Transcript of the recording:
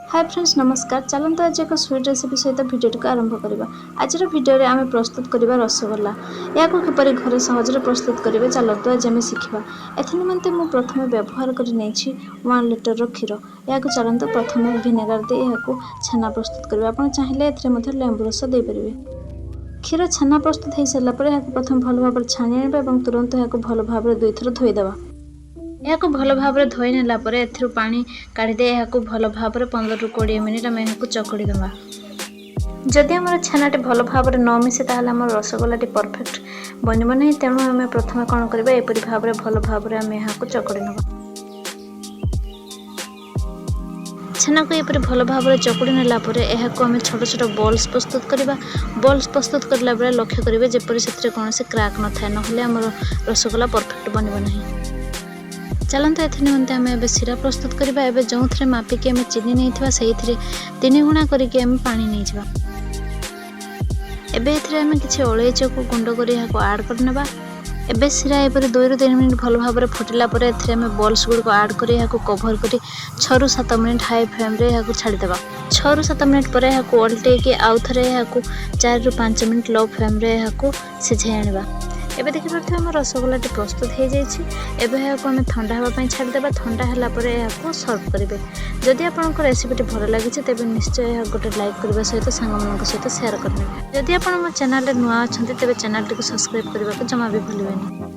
Hi friends नमस्कार। चलते आज एक स्वीट रेसिपी सहित भिडियो को आरंभ करवा। आज भिडियो आम प्रस्तुत करवा रसगोल्ला। या किपर घर सहज प्रस्तुत करेंगे चलते आज आम शिखा। एनिमते मुझे प्रथम व्यवहार कर 1 लिटर क्षीर। या चलते प्रथम भिनेगार दे यहाँ छेना प्रस्तुत करवा। आप चाहिए लेंबू रस देपारे। क्षीर छेना प्रस्तुत हो सारापर यहाँ प्रथम भल भाव छाणी आने तुरंत यहाँ भल भाव 2 थर धोईदेवा। यह भल भाव धोई नेलापर एथु पानी काढ़ी यहाँ भल भाव 15 ରୁ 20 मिनिट आम यहाँ चकड़ी देवा। जदि आम छेनाटी भल भाव न मिसे ताल आम रसगोल्लाटी परफेक्ट बनब ना। तेणु आम प्रथम कौन करवा एपरी भाव भल भाव आम यहाँ चकड़ी नवा। छेना को एपरी भल भाव चकड़ी नेलापर यहाँ आम छोट छोट बॉल्स प्रस्तुत करवा। बॉल्स प्रस्तुत करला बेले लक्ष्य करेंगे जेपरी से कौन क्राक न थाए ना आम रसगोल्ला परफेक्ट बनब ना। चलते ए निमंते आम ए सीरा प्रस्तुत करवा। एवं जो थे मापिकी आम चीनी नहीं से 3 गुणा करके आम पानी नहीं जावा। एबे आम किसी अलैच को गुंड कर आड करने। एबे सीरा एपरी 2 ରୁ 3 मिनिट भल भाव फुटिला आम बॉल्स गुड़क आड कर कभर कर 6 ରୁ 7 मिनिट हाई फ्लेम रे छाड़देवा। 6 ରୁ 7 मिनिट पर ओल्टे आउ थे 4 ରୁ 5 मिनिट लो फ्लेम रे सिझे आने। एबे देखिए आम रसगोल्ला प्रस्तुत हो जाए। आम ठंडा हाँपाई छाड़देवा। ठंडा है यहाँ सर्व करेंगे। जदि आपंक रेसिपी भल लगी तेज निश्चय गोटे लाइक करने सहित सांग सहित सेयार करेंगे। जदि आप मो चैनल नुआ अच्छा तेज चैनल टी सब्सक्राइब करने को जमा भी भूलें।